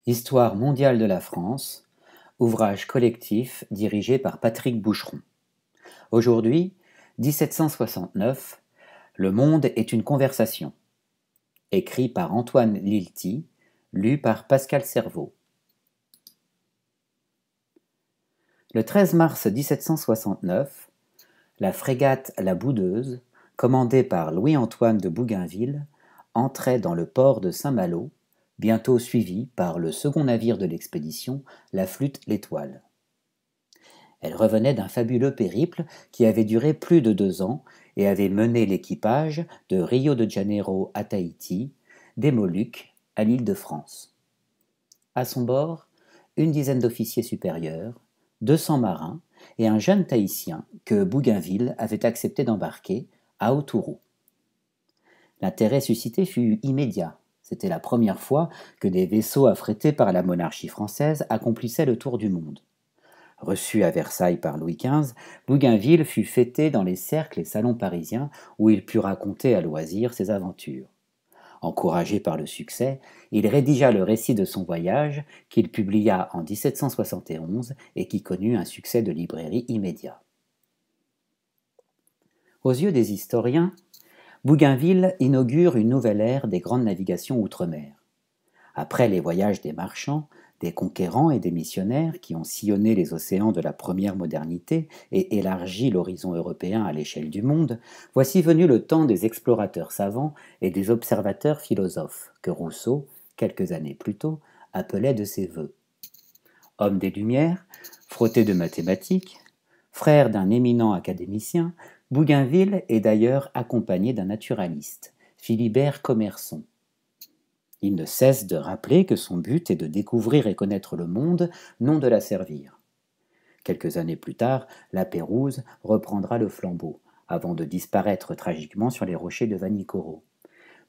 Histoire mondiale de la France, ouvrage collectif dirigé par Patrick Boucheron. Aujourd'hui, 1769, Le monde est une conversation. Écrit par Antoine Lilti, lu par Pascal Cerveau. Le 13 mars 1769, la frégate La Boudeuse, commandée par Louis-Antoine de Bougainville, entrait dans le port de Saint-Malo, bientôt suivie par le second navire de l'expédition, la Flûte l'Étoile. Elle revenait d'un fabuleux périple qui avait duré plus de 2 ans et avait mené l'équipage de Rio de Janeiro à Tahiti, des Moluques à l'île de France. À son bord, une dizaine d'officiers supérieurs, 200 marins et un jeune Tahitien que Bougainville avait accepté d'embarquer à Autourou. L'intérêt suscité fut immédiat. C'était la première fois que des vaisseaux affrétés par la monarchie française accomplissaient le tour du monde. Reçu à Versailles par Louis XV, Bougainville fut fêté dans les cercles et salons parisiens où il put raconter à loisir ses aventures. Encouragé par le succès, il rédigea le récit de son voyage qu'il publia en 1771 et qui connut un succès de librairie immédiat. Aux yeux des historiens, Bougainville inaugure une nouvelle ère des grandes navigations outre-mer. Après les voyages des marchands, des conquérants et des missionnaires qui ont sillonné les océans de la première modernité et élargi l'horizon européen à l'échelle du monde, voici venu le temps des explorateurs savants et des observateurs philosophes que Rousseau, quelques années plus tôt, appelait de ses vœux. Homme des Lumières, frotté de mathématiques, frère d'un éminent académicien, Bougainville est d'ailleurs accompagné d'un naturaliste, Philibert Commerson. Il ne cesse de rappeler que son but est de découvrir et connaître le monde, non de l'asservir. Quelques années plus tard, la Pérouse reprendra le flambeau, avant de disparaître tragiquement sur les rochers de Vanikoro.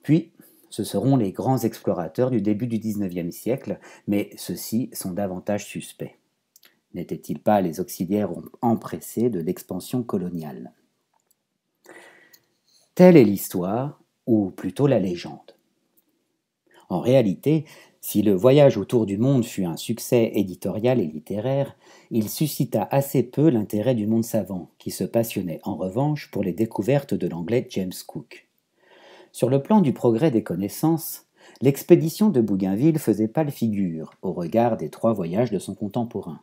Puis, ce seront les grands explorateurs du début du XIXe siècle, mais ceux-ci sont davantage suspects. N'étaient-ils pas les auxiliaires empressés de l'expansion coloniale ? Telle est l'histoire, ou plutôt la légende. En réalité, si le voyage autour du monde fut un succès éditorial et littéraire, il suscita assez peu l'intérêt du monde savant, qui se passionnait en revanche pour les découvertes de l'anglais James Cook. Sur le plan du progrès des connaissances, l'expédition de Bougainville faisait pâle figure au regard des 3 voyages de son contemporain.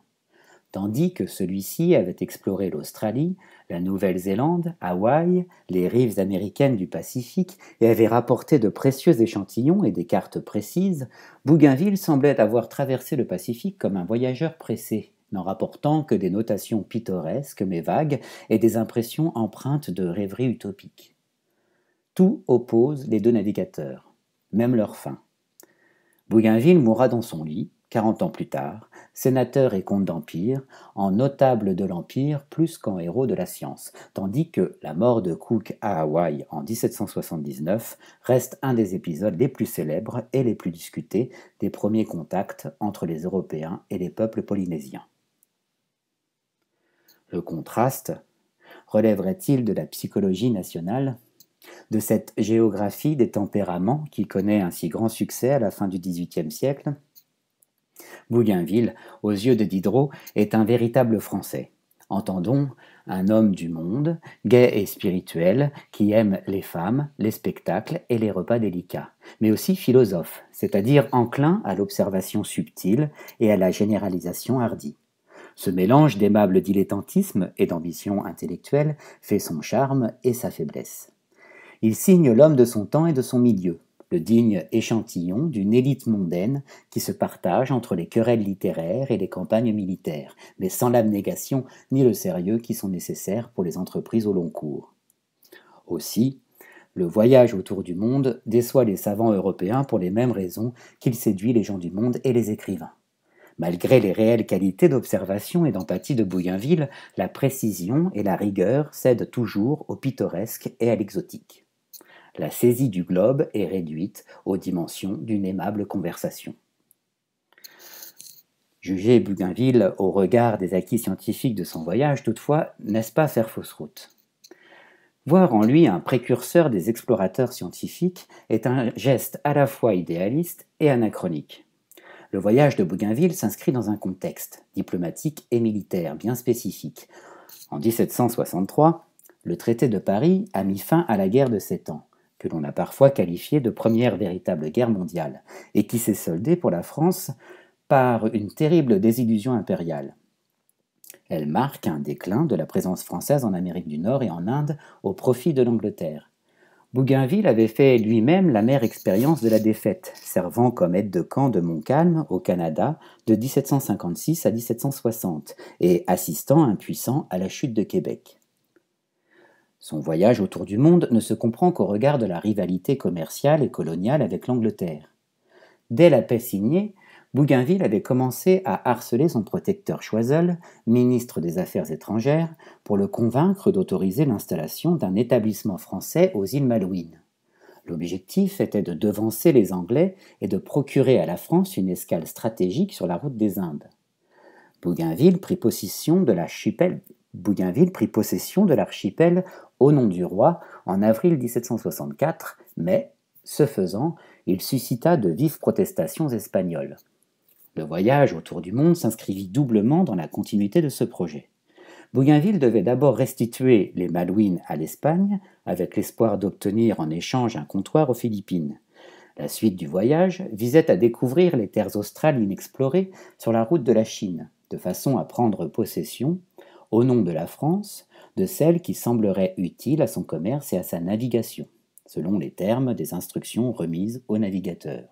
Tandis que celui-ci avait exploré l'Australie, la Nouvelle-Zélande, Hawaï, les rives américaines du Pacifique et avait rapporté de précieux échantillons et des cartes précises, Bougainville semblait avoir traversé le Pacifique comme un voyageur pressé, n'en rapportant que des notations pittoresques mais vagues et des impressions empreintes de rêverie utopique. Tout oppose les 2 navigateurs, même leur fin. Bougainville mourra dans son lit, 40 ans plus tard, sénateur et comte d'Empire, en notable de l'Empire plus qu'en héros de la science, tandis que la mort de Cook à Hawaï en 1779 reste un des épisodes les plus célèbres et les plus discutés des premiers contacts entre les Européens et les peuples polynésiens. Le contraste relèverait-il de la psychologie nationale ? De cette géographie des tempéraments qui connaît un si grand succès à la fin du XVIIIe siècle ? Bougainville, aux yeux de Diderot, est un véritable Français. Entendons, un homme du monde, gai et spirituel, qui aime les femmes, les spectacles et les repas délicats, mais aussi philosophe, c'est-à-dire enclin à l'observation subtile et à la généralisation hardie. Ce mélange d'aimable dilettantisme et d'ambition intellectuelle fait son charme et sa faiblesse. Il signe l'homme de son temps et de son milieu, le digne échantillon d'une élite mondaine qui se partage entre les querelles littéraires et les campagnes militaires, mais sans l'abnégation ni le sérieux qui sont nécessaires pour les entreprises au long cours. Aussi, le voyage autour du monde déçoit les savants européens pour les mêmes raisons qu'il séduit les gens du monde et les écrivains. Malgré les réelles qualités d'observation et d'empathie de Bougainville, la précision et la rigueur cèdent toujours au pittoresque et à l'exotique. La saisie du globe est réduite aux dimensions d'une aimable conversation. Juger Bougainville au regard des acquis scientifiques de son voyage, toutefois, n'est-ce pas faire fausse route ? Voir en lui un précurseur des explorateurs scientifiques est un geste à la fois idéaliste et anachronique. Le voyage de Bougainville s'inscrit dans un contexte diplomatique et militaire bien spécifique. En 1763, le traité de Paris a mis fin à la guerre de 7 ans, que l'on a parfois qualifiée de première véritable guerre mondiale, et qui s'est soldée pour la France par une terrible désillusion impériale. Elle marque un déclin de la présence française en Amérique du Nord et en Inde au profit de l'Angleterre. Bougainville avait fait lui-même l'amère expérience de la défaite, servant comme aide-de-camp de Montcalm au Canada de 1756 à 1760 et assistant impuissant à la chute de Québec. Son voyage autour du monde ne se comprend qu'au regard de la rivalité commerciale et coloniale avec l'Angleterre. Dès la paix signée, Bougainville avait commencé à harceler son protecteur Choiseul, ministre des Affaires étrangères, pour le convaincre d'autoriser l'installation d'un établissement français aux îles Malouines. L'objectif était de devancer les Anglais et de procurer à la France une escale stratégique sur la route des Indes. Bougainville prit possession de l'archipel au nom du roi en avril 1764, mais, ce faisant, il suscita de vives protestations espagnoles. Le voyage autour du monde s'inscrivit doublement dans la continuité de ce projet. Bougainville devait d'abord restituer les Malouines à l'Espagne, avec l'espoir d'obtenir en échange un comptoir aux Philippines. La suite du voyage visait à découvrir les terres australes inexplorées sur la route de la Chine, de façon à prendre possession, au nom de la France, de celles qui sembleraient utiles à son commerce et à sa navigation, selon les termes des instructions remises aux navigateurs.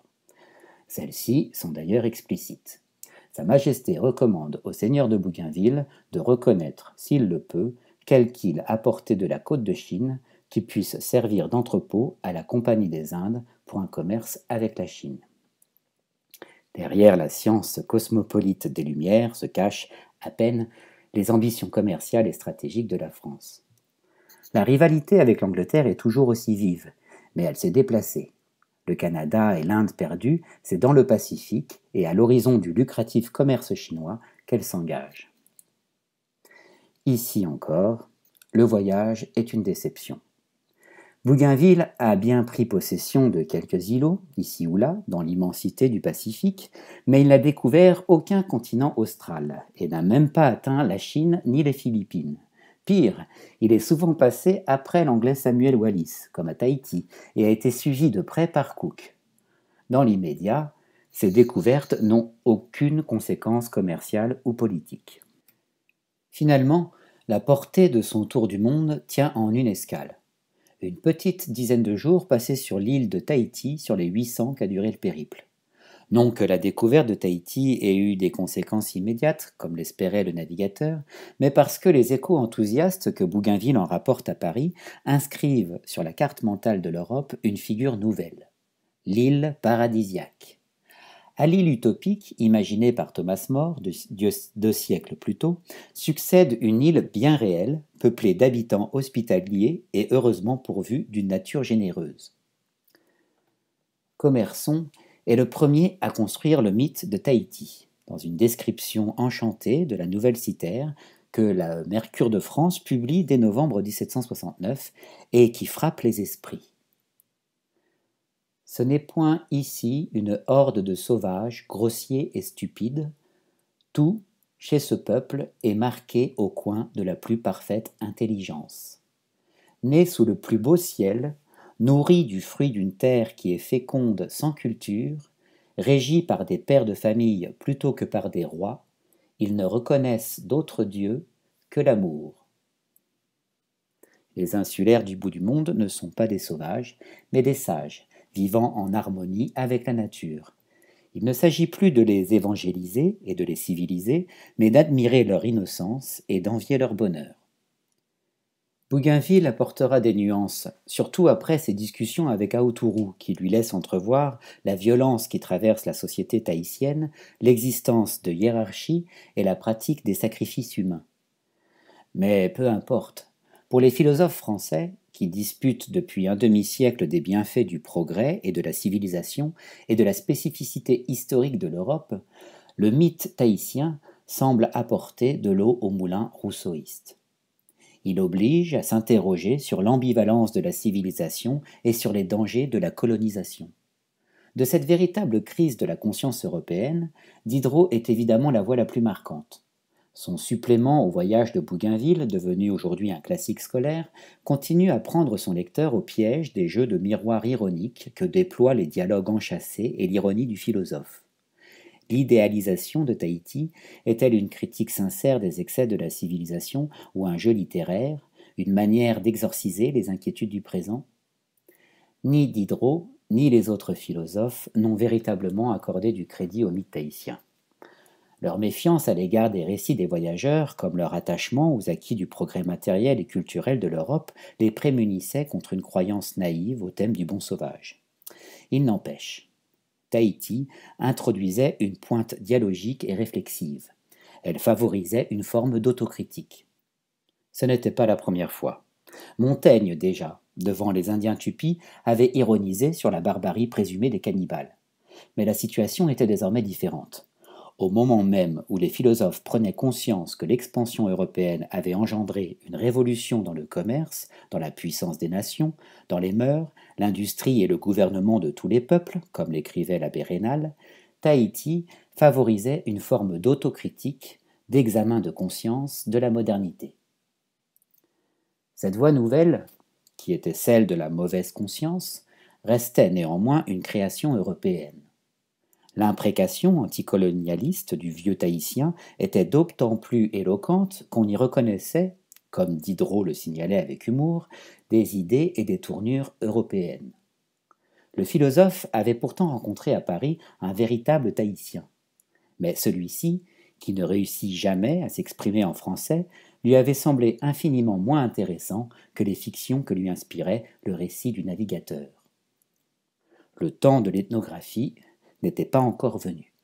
Celles-ci sont d'ailleurs explicites. Sa Majesté recommande au seigneur de Bougainville de reconnaître, s'il le peut, quelque île à portée de la côte de Chine qui puisse servir d'entrepôt à la Compagnie des Indes pour un commerce avec la Chine. Derrière la science cosmopolite des Lumières se cachent, à peine, les ambitions commerciales et stratégiques de la France. La rivalité avec l'Angleterre est toujours aussi vive, mais elle s'est déplacée. Le Canada et l'Inde perdue, c'est dans le Pacifique et à l'horizon du lucratif commerce chinois qu'elle s'engage. Ici encore, le voyage est une déception. Bougainville a bien pris possession de quelques îlots, ici ou là, dans l'immensité du Pacifique, mais il n'a découvert aucun continent austral et n'a même pas atteint la Chine ni les Philippines. Pire, il est souvent passé après l'anglais Samuel Wallis, comme à Tahiti, et a été suivi de près par Cook. Dans l'immédiat, ces découvertes n'ont aucune conséquence commerciale ou politique. Finalement, la portée de son tour du monde tient en une escale. Une petite dizaine de jours passés sur l'île de Tahiti sur les 800 qu'a duré le périple. Non que la découverte de Tahiti ait eu des conséquences immédiates, comme l'espérait le navigateur, mais parce que les échos enthousiastes que Bougainville en rapporte à Paris inscrivent sur la carte mentale de l'Europe une figure nouvelle, l'île paradisiaque. À l'île utopique, imaginée par Thomas More 2 siècles plus tôt, succède une île bien réelle, peuplée d'habitants hospitaliers et heureusement pourvus d'une nature généreuse. Commerson est le premier à construire le mythe de Tahiti, dans une description enchantée de la nouvelle cithère que la Mercure de France publie dès novembre 1769 et qui frappe les esprits. Ce n'est point ici une horde de sauvages, grossiers et stupides. Tout, chez ce peuple, est marqué au coin de la plus parfaite intelligence. Né sous le plus beau ciel, nourri du fruit d'une terre qui est féconde sans culture, régi par des pères de famille plutôt que par des rois, ils ne reconnaissent d'autre Dieu que l'amour. Les insulaires du bout du monde ne sont pas des sauvages, mais des sages, vivant en harmonie avec la nature. Il ne s'agit plus de les évangéliser et de les civiliser, mais d'admirer leur innocence et d'envier leur bonheur. Bougainville apportera des nuances, surtout après ses discussions avec Aoutourou, qui lui laisse entrevoir la violence qui traverse la société tahitienne, l'existence de hiérarchie et la pratique des sacrifices humains. Mais peu importe. Pour les philosophes français, qui disputent depuis un demi-siècle des bienfaits du progrès et de la civilisation et de la spécificité historique de l'Europe, le mythe tahitien semble apporter de l'eau au moulin rousseauiste. Il oblige à s'interroger sur l'ambivalence de la civilisation et sur les dangers de la colonisation. De cette véritable crise de la conscience européenne, Diderot est évidemment la voix la plus marquante. Son supplément au voyage de Bougainville, devenu aujourd'hui un classique scolaire, continue à prendre son lecteur au piège des jeux de miroir ironiques que déploient les dialogues enchâssés et l'ironie du philosophe. L'idéalisation de Tahiti est-elle une critique sincère des excès de la civilisation ou un jeu littéraire, une manière d'exorciser les inquiétudes du présent? Ni Diderot, ni les autres philosophes n'ont véritablement accordé du crédit au mythe tahitien. Leur méfiance à l'égard des récits des voyageurs, comme leur attachement aux acquis du progrès matériel et culturel de l'Europe, les prémunissait contre une croyance naïve au thème du bon sauvage. Il n'empêche, Tahiti introduisait une pointe dialogique et réflexive. Elle favorisait une forme d'autocritique. Ce n'était pas la première fois. Montaigne, déjà, devant les Indiens Tupis, avait ironisé sur la barbarie présumée des cannibales. Mais la situation était désormais différente. Au moment même où les philosophes prenaient conscience que l'expansion européenne avait engendré une révolution dans le commerce, dans la puissance des nations, dans les mœurs, l'industrie et le gouvernement de tous les peuples, comme l'écrivait l'abbé Raynal, Tahiti favorisait une forme d'autocritique, d'examen de conscience de la modernité. Cette voie nouvelle, qui était celle de la mauvaise conscience, restait néanmoins une création européenne. L'imprécation anticolonialiste du vieux tahitien était d'autant plus éloquente qu'on y reconnaissait, comme Diderot le signalait avec humour, des idées et des tournures européennes. Le philosophe avait pourtant rencontré à Paris un véritable tahitien. Mais celui-ci, qui ne réussit jamais à s'exprimer en français, lui avait semblé infiniment moins intéressant que les fictions que lui inspirait le récit du navigateur. Le temps de l'ethnographie n'était pas encore venu.